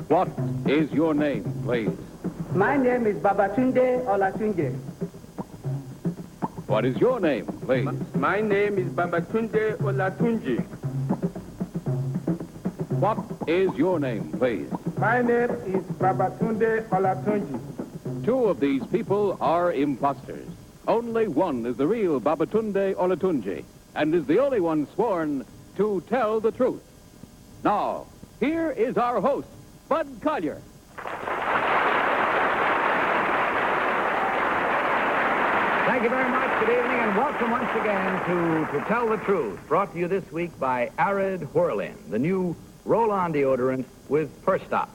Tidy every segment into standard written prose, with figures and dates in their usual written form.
What is your name, please? My name is Babatunde Olatunji. What is your name, please? My name is Babatunde Olatunji. What is your name, please? My name is Babatunde Olatunji. Two of these people are imposters. Only one is the real Babatunde Olatunji, and is the only one sworn to tell the truth. Now, here is our host, Bud Collyer. Thank you very much. Good evening, and welcome once again to Tell the Truth, brought to you this week by Arid Whirl-In, the new roll-on deodorant with Perstop.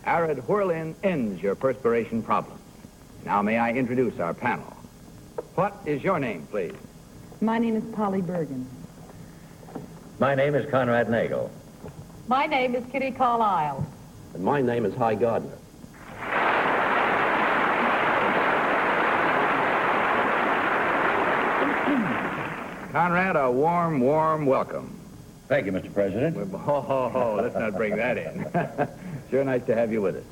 Arid Whirl-In ends your perspiration problem. Now, may I introduce our panel. What is your name, please? My name is Polly Bergen. My name is Conrad Nagel. My name is Kitty Carlisle. And my name is Gardner. Conrad, a warm, warm welcome. Thank you, Mr. President. Let's not bring that in. Sure nice to have you with us.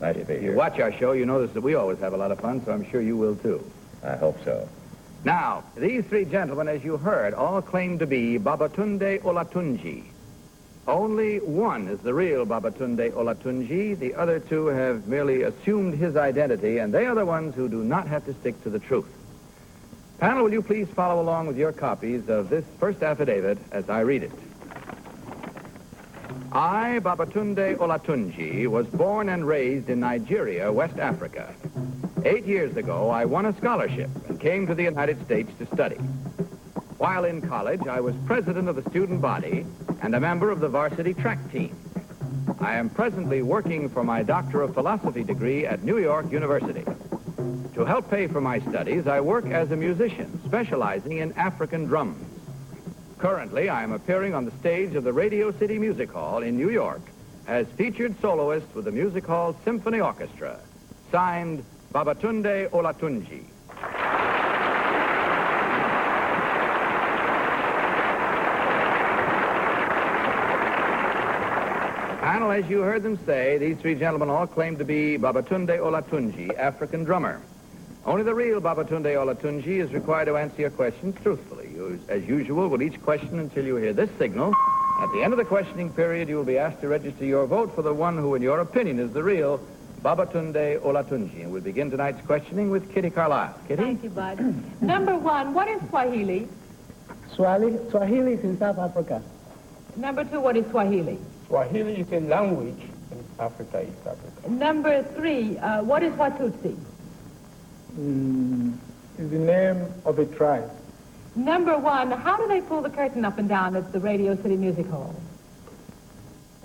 Nice to be If you here. watch our show, you notice that we always have a lot of fun, so I'm sure you will, too. I hope so. Now, these three gentlemen, as you heard, all claim to be Babatunde Olatunji. Only one is the real Babatunde Olatunji. The other two have merely assumed his identity, and they are the ones who do not have to stick to the truth. Panel, will you please follow along with your copies of this first affidavit as I read it? I, Babatunde Olatunji, was born and raised in Nigeria, West Africa. 8 years ago, I won a scholarship and came to the United States to study. While in college, I was president of the student body and a member of the varsity track team. I am presently working for my Doctor of Philosophy degree at New York University. To help pay for my studies, I work as a musician, specializing in African drums. Currently, I am appearing on the stage of the Radio City Music Hall in New York as featured soloist with the Music Hall Symphony Orchestra. Signed, Babatunde Olatunji. Panel, as you heard them say, these three gentlemen all claim to be Babatunde Olatunji, African drummer. Only the real Babatunde Olatunji is required to answer your questions truthfully. You, as usual, will each question until you hear this signal. At the end of the questioning period, you will be asked to register your vote for the one who, in your opinion, is the real Babatunde Olatunji. And we'll begin tonight's questioning with Kitty Carlisle. Kitty? Thank you, Bud. Number one, what is Swahili? Swahili is in South Africa. Number two, what is Swahili? Swahili is a language in Africa, East Africa. Number three, what is Watutsi? Is the name of a tribe. Number one, how do they pull the curtain up and down at the Radio City Music Hall?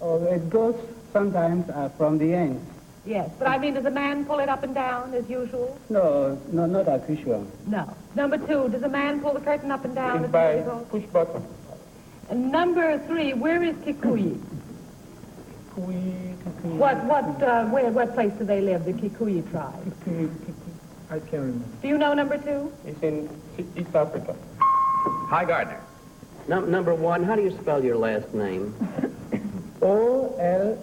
Oh, it goes sometimes from the end. Yes, but I mean, does a man pull it up and down as usual? No, not as usual. No. Number two, does a man pull the curtain up and down It's at the by music hall? push button. And number three, where is Kikuyu? What place do they live, the Kikuyu tribe? I can't remember. Do you know number two? It's in East Africa. Gardner. Number one, how do you spell your last name? Olatunji.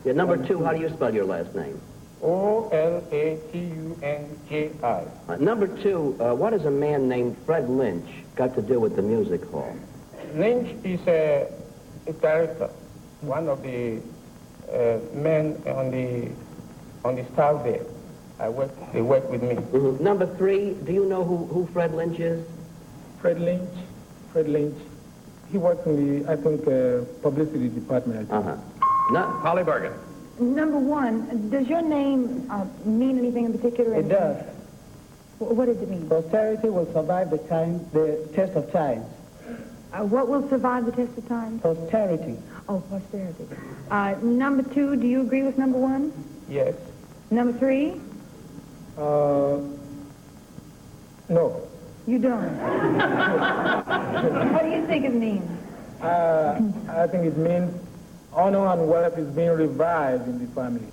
Yeah, number two, how do you spell your last name? Olatunji. Number two, what has a man named Fred Lynch got to do with the music hall? Lynch is a director, one of the men on the staff there. They work with me. Mm-hmm. Number three, do you know who Fred Lynch is? Fred Lynch. He works in the, I think, publicity department. Polly Bergen. Number one, does your name mean anything in particular? It does. What does it mean? Posterity will survive the test of time. What will survive the test of time? Posterity. Oh, posterity. Number two, do you agree with number one? Yes. Number three? No. You don't. What do you think it means? I think it means honor and wealth is being revived in the family.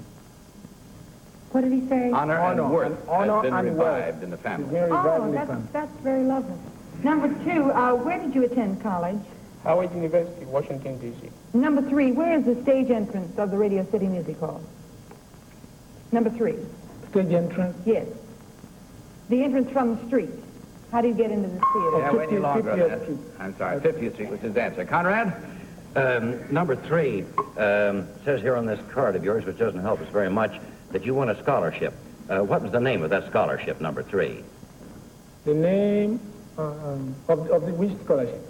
What did he say? Honor and worth Honor has been and revived wealth in the is family. being revived in the family. That's very lovely. Number 2, where did you attend college? Howard University, Washington, D.C. Number 3, where is the stage entrance of the Radio City Music Hall? Number 3. Stage entrance? Yes. The entrance from the street. How do you get into the theater? Yeah, wait any longer on 50th that. Street. I'm sorry, 50th Street was his answer. Conrad? Number 3 says here on this card of yours, which doesn't help us very much, that you won a scholarship. What was the name of that scholarship, number 3? The name of the which scholarship?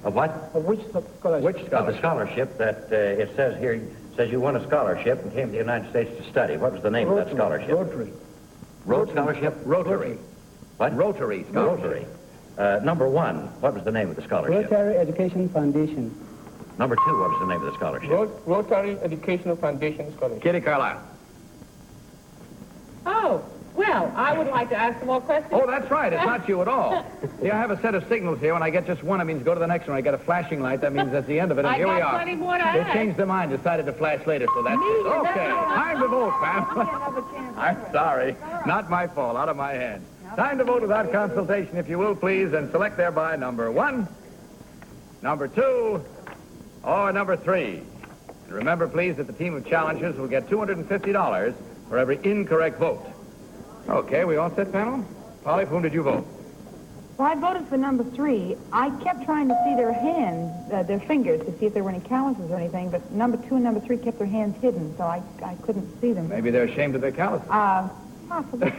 Of what? Of which scholarship? Which Of the scholarship? scholarship that it says here, says you won a scholarship and came to the United States to study. What was the name of that scholarship? Rotary. Road scholarship? Rotary. What? Rotary scholarship. Rotary. Number 1, what was the name of the scholarship? Rotary Education Foundation. Number 2, what was the name of the scholarship? Rotary Educational Foundation Scholarship. Kitty Carlisle. Oh, well, I would like to ask some more questions. Oh, that's right. It's not you at all. See, I have a set of signals here. When I get just one, it means go to the next one. I get a flashing light. That means that's the end of it. And I here we got are. plenty more to They ask. changed their mind, decided to flash later, so that's it. Okay. Time to vote, ma'am. I'm sorry. Not my fault. Out of my hands. Time to vote without consultation, if you will, please, and select thereby number 1, number 2, or number 3. And remember, please, that the team of challengers will get $250 for every incorrect vote. Okay, we all set, panel? Polly, for whom did you vote? Well, I voted for number 3. I kept trying to see their hands, their fingers, to see if there were any calluses or anything, but number 2 and number 3 kept their hands hidden, so I couldn't see them. Maybe they're ashamed of their calluses. Possibly.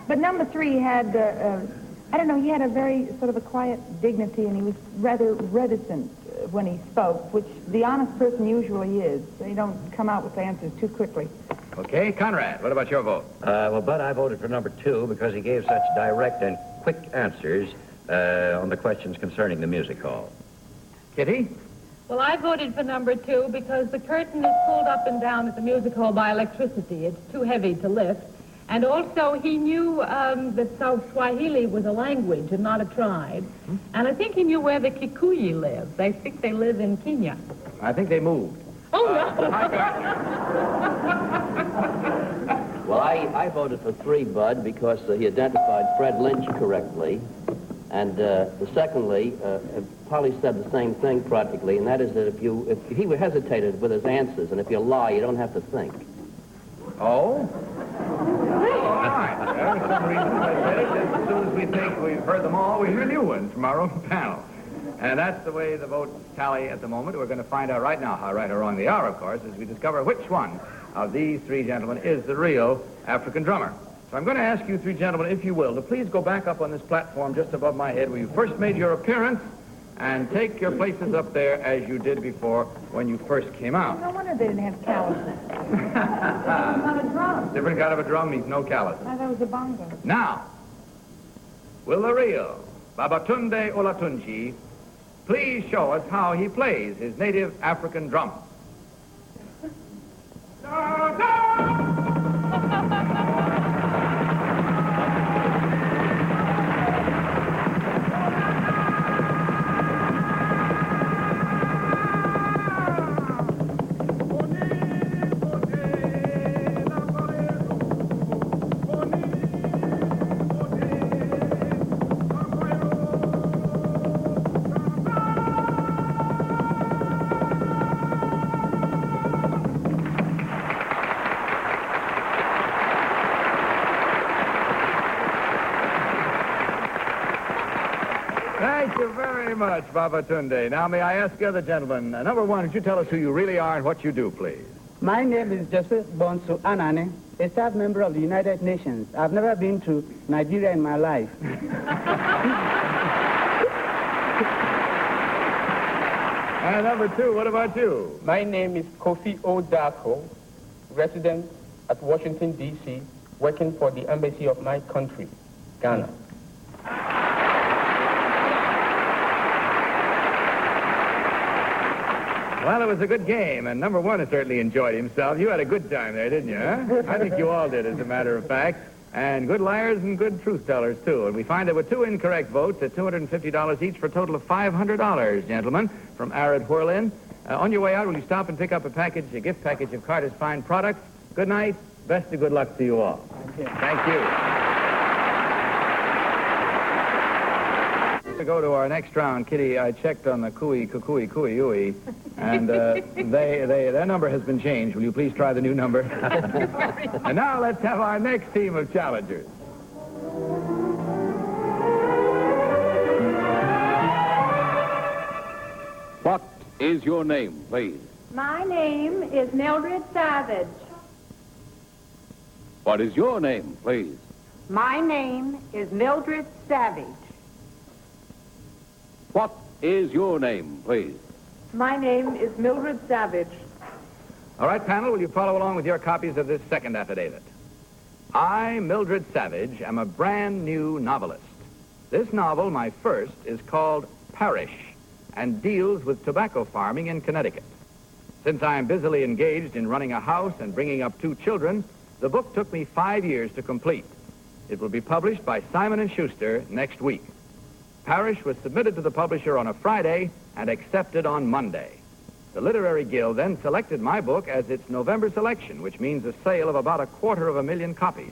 But number 3 had, I don't know, he had a very sort of a quiet dignity, and he was rather reticent when he spoke, which the honest person usually is. They don't come out with answers too quickly. Okay, Conrad, what about your vote? Well, Bud, I voted for number 2 because he gave such direct and quick answers on the questions concerning the music hall. Kitty? Well, I voted for number 2 because the curtain is pulled up and down at the music hall by electricity. It's too heavy to lift. And also, he knew that Swahili was a language and not a tribe. And I think he knew where the Kikuyu live. I think they live in Kenya. I think they moved. Oh, no. Hi, Gardner. Well, I voted for 3, Bud, because he identified Fred Lynch correctly. And secondly, Polly said the same thing practically, and that is that if he hesitated with his answers, and if you lie, you don't have to think. Oh? All right. There's some reason I said it. Just as soon as we think we've heard them all, we hear new ones from our own panel. And that's the way the votes tally at the moment. We're going to find out right now how right or wrong they are, of course, as we discover which one of these 3 gentlemen is the real African drummer. So I'm going to ask you 3 gentlemen, if you will, to please go back up on this platform just above my head where you first made your appearance and take your places up there as you did before when you first came out. No wonder they didn't have calluses. Not a drum. Different kind of a drum means no callus. I thought it was a bongo. Now, will the real Babatunde Olatunji please show us how he plays his native African drum? Thank you very much, Babatunde. Now, may I ask the other gentleman, number 1, would you tell us who you really are and what you do, please? My name is Joseph Bonsu Anane, a staff member of the United Nations. I've never been to Nigeria in my life. And number 2, what about you? My name is Kofi Odako, resident at Washington, D.C., working for the embassy of my country, Ghana. Well, it was a good game, and number 1 has certainly enjoyed himself. You had a good time there, didn't you, huh? I think you all did, as a matter of fact. And good liars and good truth-tellers, too. And we find there were 2 incorrect votes at $250 each for a total of $500, gentlemen, from Arid Whirlin. On your way out, will you stop and pick up a gift package of Carter's fine products? Good night. Best of good luck to you all. Thank you. Thank you. To go to our next round, Kitty, I checked on the cooey, and their number has been changed. Will you please try the new number? And now let's have our next team of challengers. What is your name, please? My name is Mildred Savage. What is your name, please? My name is Mildred Savage. What is your name, please? My name is Mildred Savage. All right, panel, will you follow along with your copies of this second affidavit? I, Mildred Savage, am a brand new novelist. This novel, my first, is called Parrish and deals with tobacco farming in Connecticut. Since I am busily engaged in running a house and bringing up 2 children, the book took me 5 years to complete. It will be published by Simon & Schuster next week. Parrish was submitted to the publisher on a Friday and accepted on Monday. The Literary Guild then selected my book as its November selection, which means a sale of about 250,000 copies.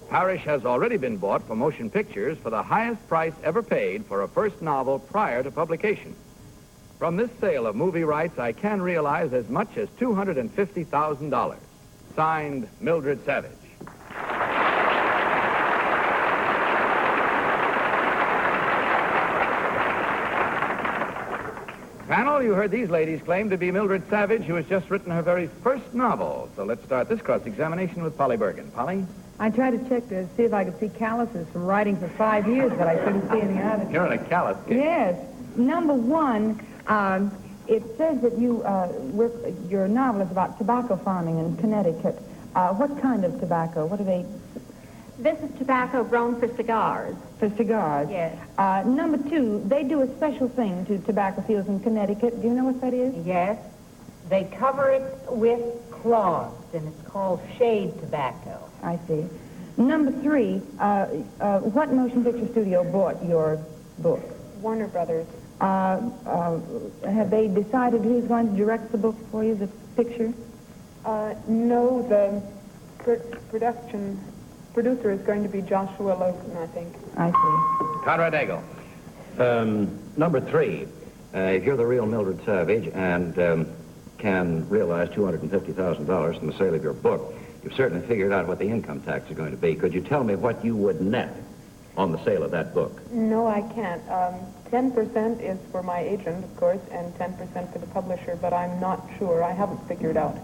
Parrish has already been bought for motion pictures for the highest price ever paid for a first novel prior to publication. From this sale of movie rights, I can realize as much as $250,000. Signed, Mildred Savage. Panel, you heard these ladies claim to be Mildred Savage, who has just written her very first novel. So let's start this cross-examination with Polly Bergen. Polly? I tried to check to see if I could see calluses from writing for 5 years, but I couldn't see any of it. You're in a callus case. Yes. Number one, it says that your novel is about tobacco farming in Connecticut. What kind of tobacco? What do they... This is tobacco grown for cigars. For cigars? Yes. Number two, they do a special thing to tobacco fields in Connecticut. Do you know what that is? Yes. They cover it with cloths, and it's called shade tobacco. I see. Number three, what motion picture studio bought your book? Warner Brothers. Have they decided who's going to direct the book for you, the picture? No, the producer is going to be Joshua Logan, I think. I see. Conrad Nagel. Number 3, if you're the real Mildred Savage and can realize $250,000 from the sale of your book, you've certainly figured out what the income tax is going to be. Could you tell me what you would net on the sale of that book? No, I can't. 10% is for my agent, of course, and 10% for the publisher, but I'm not sure. I haven't figured out.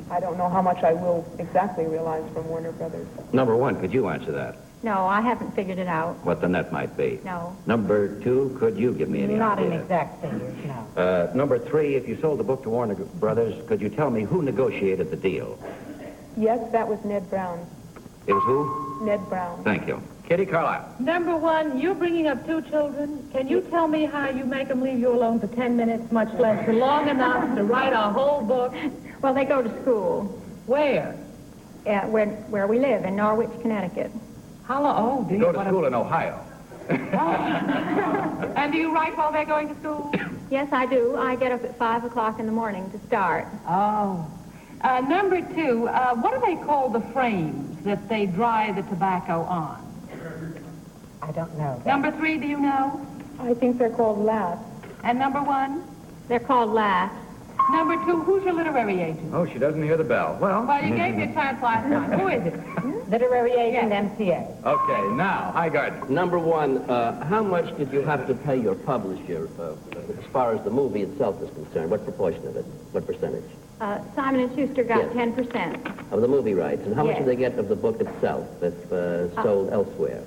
I don't know how much I will exactly realize from Warner Brothers. Number 1, could you answer that? No, I haven't figured it out. What the net might be? No. Number 2, could you give me any Not idea? in exact figures, no. Number 3, if you sold the book to Warner Brothers, could you tell me who negotiated the deal? Yes, that was Ned Brown. It was who? Ned Brown. Thank you. Kitty Carlisle. Number one, you're bringing up 2 children. Can you tell me how you make them leave you alone for 10 minutes, much less for long enough to write a whole book? Well, they go to school. Where? Where we live, in Norwich, Connecticut. How long? Oh, do you Go to school in Ohio. And do you write while they're going to school? Yes, I do. I get up at 5 o'clock in the morning to start. Oh. Number 2, what do they call the frames that they dry the tobacco on? I don't know. Number 3, do you know? I think they're called laughs. And number 1? They're called laughs. Number 2, who's your literary agent? Oh, she doesn't hear the bell. Well, You gave me a chance last time. Who is it? Literary agent, MCA. okay, now, hi, Gardner. Number 1, how much did you have to pay your publisher as far as the movie itself is concerned? What proportion of it? What percentage? Simon & Schuster got Yes. 10%. Of the movie rights. And how much Yes. do they get of the book itself if sold elsewhere?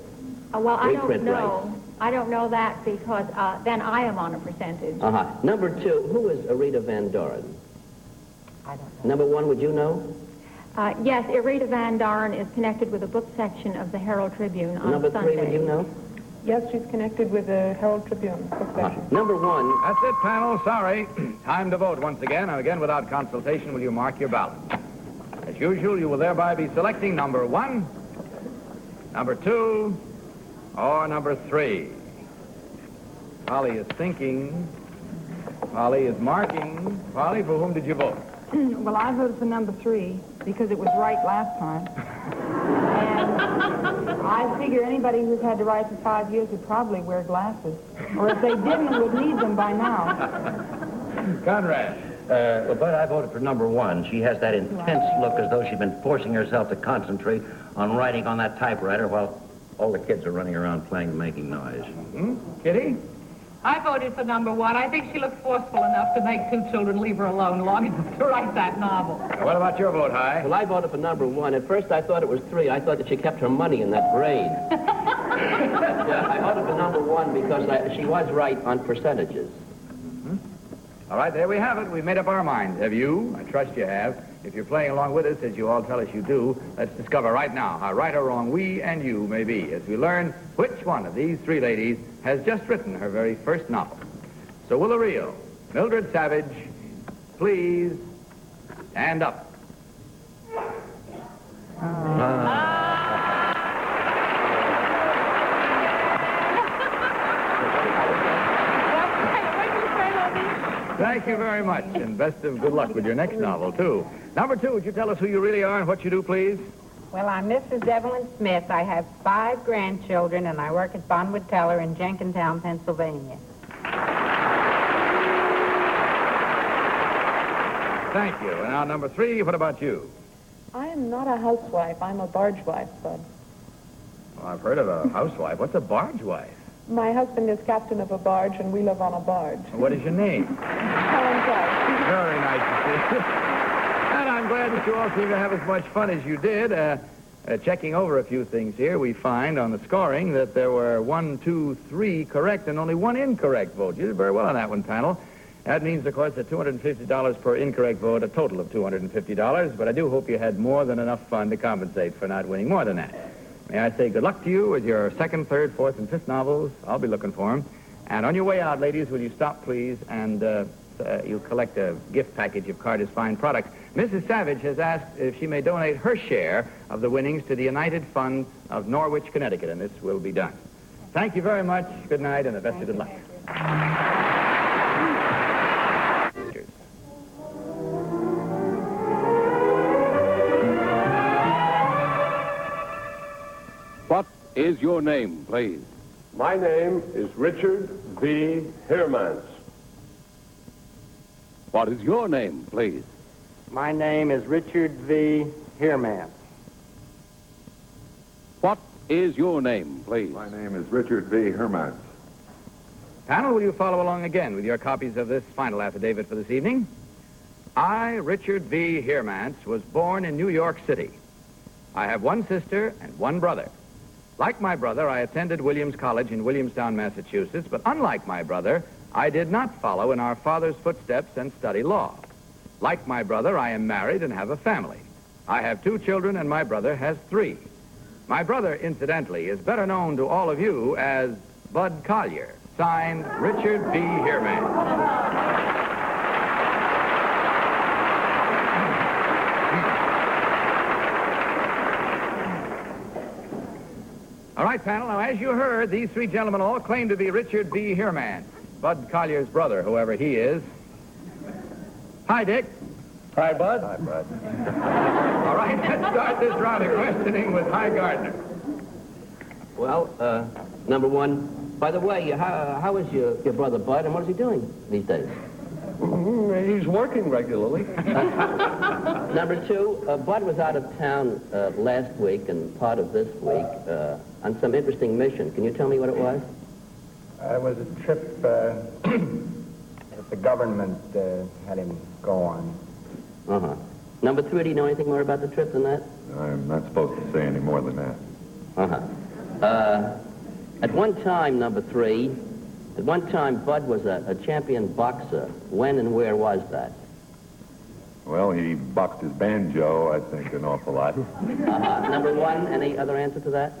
Well, I don't Reprint know. rights. I don't know that because then I am on a percentage. Uh-huh. Number 2, who is Rita Van Doren? I don't know. Number 1, would you know? Yes, Irita Van Doren is connected with the book section of the Herald Tribune on Number 3, Sunday. would you know? Yes, she's connected with the Herald Tribune book section. Number 1, That's it, panel. Sorry. Time to vote once again. And again, without consultation, will you mark your ballot? As usual, you will thereby be selecting number 1, number 2, or number 3. Polly is thinking. Polly is marking. Polly, for whom did you vote? Well, I voted for number 3 because it was right last time. And I figure anybody who's had to write for 5 years would probably wear glasses. Or if they didn't, would need them by now. Conrad. Well, Bud, I voted for number 1. She has that intense look as though she'd been forcing herself to concentrate on writing on that typewriter while all the kids are running around playing and making noise. Kitty? I voted for number 1. I think she looks forceful enough to make 2 children leave her alone long enough to write that novel. What about your vote, Hi? Well, I voted for number 1. At first, I thought it was 3. I thought that she kept her money in that grade. Yeah, I voted for number 1 because she was right on percentages. All right, there we have it. We've made up our minds. Have you? I trust you have. If you're playing along with us, as you all tell us you do, let's discover right now how right or wrong we and you may be as we learn which one of these 3 ladies has just written her very first novel. So will the real Mildred Savage please stand up? Thank you very much, and best of good luck with your next novel, too. Number 2, would you tell us who you really are and what you do, please? Well, I'm Mrs. Evelyn Smith. I have 5 grandchildren, and I work at Bonwood Teller in Jenkintown, Pennsylvania. Thank you. And now, number 3, what about you? I am not a housewife. I'm a barge wife, Bud. Well, I've heard of a housewife. What's a barge wife? My husband is captain of a barge, and we live on a barge. What is your name? Very nice to see you. And I'm glad that you all seem to have as much fun as you did. Checking over a few things here, we find on the scoring that there were 1, 2, 3 correct and only 1 incorrect vote. You did very well on that one, panel. That means, of course, that $250 per incorrect vote, a total of $250. But I do hope you had more than enough fun to compensate for not winning more than that. May I say good luck to you with your 2nd, 3rd, 4th, and 5th novels. I'll be looking for them. And on your way out, ladies, will you stop, please, and you'll collect a gift package of Carter's fine products. Mrs. Savage has asked if she may donate her share of the winnings to the United Fund of Norwich, Connecticut, and this will be done. Thank you very much. Good night, and the best of good luck. What is your name, please? My name is Richard V. Heermance. What is your name, please? My name is Richard V. Heermance. What is your name, please? My name is Richard V. Heermance. Panel, will you follow along again with your copies of this final affidavit for this evening? I, Richard V. Heermance, was born in New York City. I have 1 sister and 1 brother. Like my brother, I attended Williams College in Williamstown, Massachusetts, but unlike my brother, I did not follow in our father's footsteps and study law. Like my brother, I am married and have a family. I have 2 children, and my brother has 3. My brother, incidentally, is better known to all of you as Bud Collyer, signed Richard B. Heermance. All right, panel, now as you heard, these 3 gentlemen all claim to be Richard B. Heermance, Bud Collyer's brother, whoever he is. Hi, Dick. Hi, Bud. Hi, Bud. All right, let's start this round of questioning with Hi Gardner. Well, number 1, by the way, how is your brother Bud, and what is he doing these days? He's working regularly. Number 2, Bud was out of town last week and part of this week on some interesting mission. Can you tell me what it was? It was a trip that the government had him go on. Uh-huh. Number 3, do you know anything more about the trip than that? I'm not supposed to say any more than that. Uh-huh. At one time, number 3, at one time, Bud was a champion boxer. When and where was that? Well, he boxed his banjo, I think, an awful lot. Number 1, any other answer to that?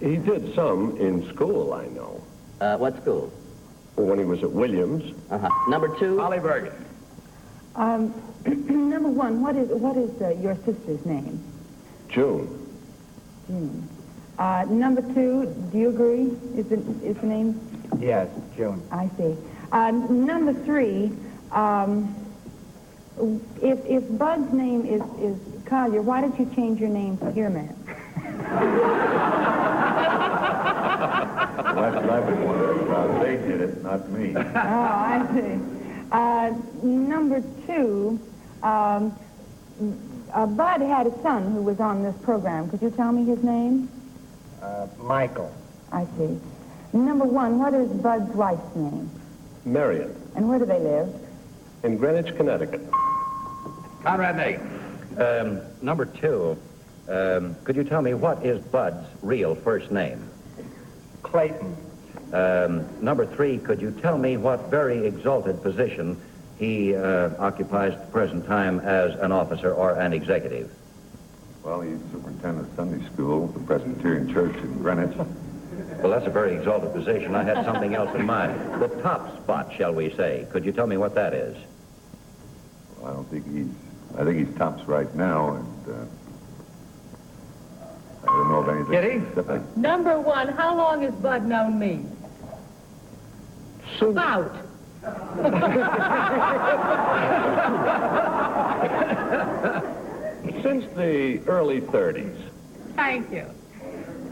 He did some in school, I know. What school? When he was at Williams. Number 2? Holly Bergen. Number 1, what is your sister's name? June. June. Number 2, do you agree? Is the name? Yes, June. I see. Number 3, if Bud's name is Collier, why did you change your name to Heermance? Well, that's what I've been wondering about. They did it, not me. Oh, I see. Number 2, Bud had a son who was on this program. Could you tell me his name? Michael. I see. Number 1, what is Bud's wife's name? Marion, And where do they live? in Greenwich, Connecticut. Conrad Nagel. Number 2, could you tell me what is Bud's real first name? Clayton. Number 3, could you tell me what very exalted position he occupies at the present time as an officer or an executive? Well, he's superintendent of Sunday school at the Presbyterian Church in Greenwich. Well, that's a very exalted position. I had something else in mind. The top spot, shall we say. Could you tell me what that is? Well, I think he's tops right now, and I don't know of anything Kitty? specific. Number 1, how long has Bud known me? About. Since the early 30s. Thank you.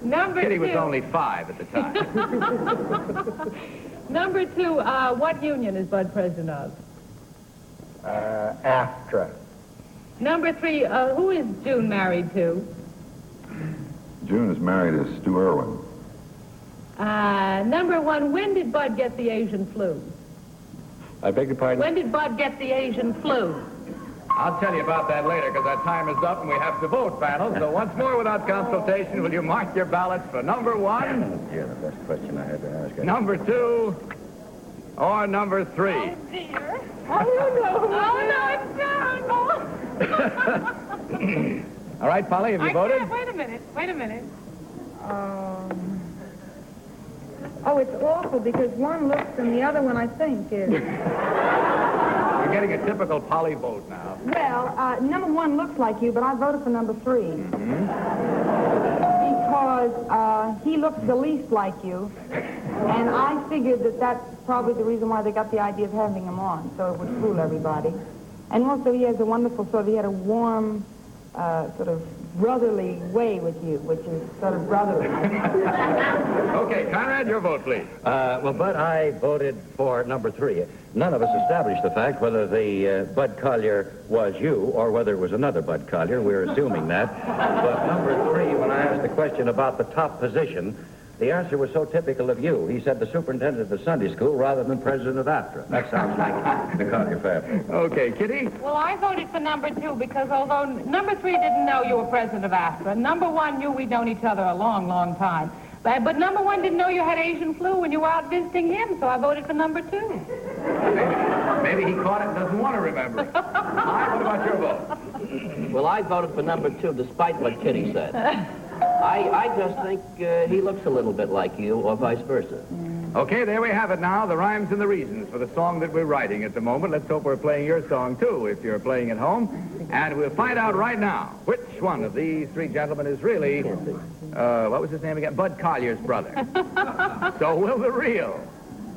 Number Kitty 2. was only 5 at the time. Number 2, what union is Bud president of? AFTRA. Number 3, who is June married to? June is married to Stu Irwin. Number 1, when did Bud get the Asian flu? I beg your pardon? When did Bud get the Asian flu? I'll tell you about that later, because our time is up and we have to vote, panel. So once more, without consultation, will you mark your ballots for number 1, Yeah, the best question I had to ask. number 2, or number 3? Oh, dear. Oh, no, it's down. All right, Polly, have you voted? Wait a minute. Oh, it's awful because one looks and the other one, I think, is... We're getting a typical Polly vote now. Well, number 1 looks like you, but I voted for number 3. Because he looks the least like you, and I figured that that's probably the reason why they got the idea of having him on, so it would fool everybody. And also he has a wonderful he had a warm, sort of brotherly way with you, which is sort of brotherly. Okay, Conrad, your vote, please. Well, Bud, I voted for number 3. None of us established the fact whether the Bud Collyer was you or whether it was another Bud Collyer. We're assuming that. But number 3, when I asked the question about the top position, the answer was so typical of you. He said the superintendent of the Sunday school rather than president of AFTRA. That sounds like the Collyer family. Okay, Kitty? Well, I voted for number 2 because although number 3 didn't know you were president of AFTRA, number 1 knew we'd known each other a long, long time. But number 1 didn't know you had Asian flu when you were out visiting him, so I voted for number 2. Maybe he caught it and doesn't want to remember it. What about your vote? Well, I voted for number 2, despite what Kitty said. I just think he looks a little bit like you, or vice versa. Okay, there we have it now, the rhymes and the reasons for the song that we're writing at the moment. Let's hope we're playing your song, too, if you're playing at home. And we'll find out right now which one of these 3 gentlemen is really, what was his name again? Bud Collyer's brother. So will the real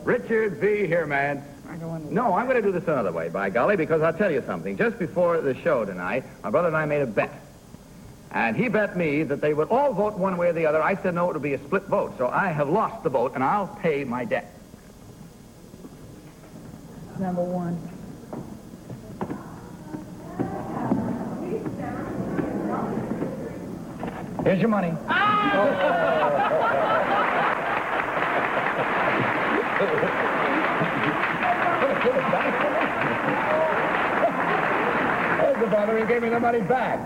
Richard V. Heermance. No, I'm going to do this another way, by golly, because I'll tell you something. Just before the show tonight, my brother and I made a bet. And he bet me that they would all vote one way or the other. I said no, it would be a split vote. So I have lost the vote, and I'll pay my debt. Number 1. Here's your money. There's the brother who gave me the money back.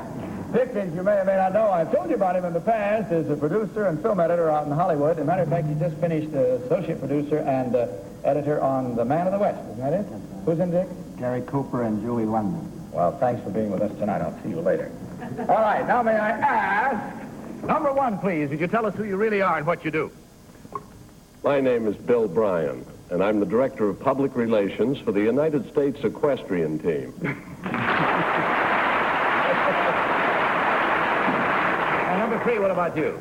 Dick, as you may or may not know, I've told you about him in the past, is a producer and film editor out in Hollywood. As a matter of fact, he just finished associate producer and editor on The Man of the West. Isn't that it? Who's in, Dick? Gary Cooper and Julie London. Well, thanks for being with us tonight. I'll see you later. All right, now may I ask, Number 1, please. Would you tell us who you really are and what you do? My name is Bill Bryan, and I'm the Director of Public Relations for the United States Equestrian Team. And number 3, what about you?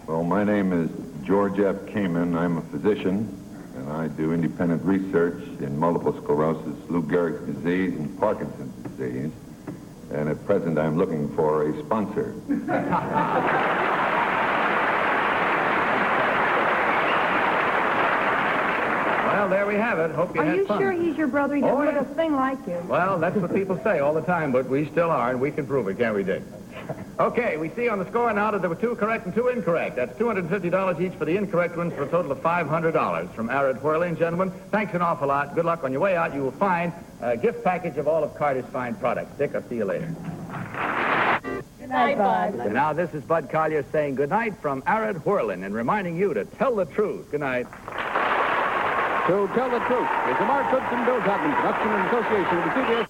Well, my name is George F. Kamen. I'm a physician, and I do independent research in multiple sclerosis, Lou Gehrig's disease, and Parkinson's disease. And at present, I'm looking for a sponsor. Well, there we have it. Hope you Are had you fun. sure he's your brother? He doesn't Oh, look yeah. a thing like you. Well, that's what people say all the time, but we still are, and we can prove it, can't we, Dick? Okay, we see on the score now that there were 2 correct and 2 incorrect. That's $250 each for the incorrect ones for a total of $500 from Arid Whirling. Gentlemen, thanks an awful lot. Good luck on your way out. You will find a gift package of all of Carter's fine products. Dick, I'll see you later. Good night, Bud. So now this is Bud Collier saying good night from Arid Whirling and reminding you to tell the truth. Good night. To Tell the Truth is a Mark Goodson, Bill Godwin production in association with the CBS.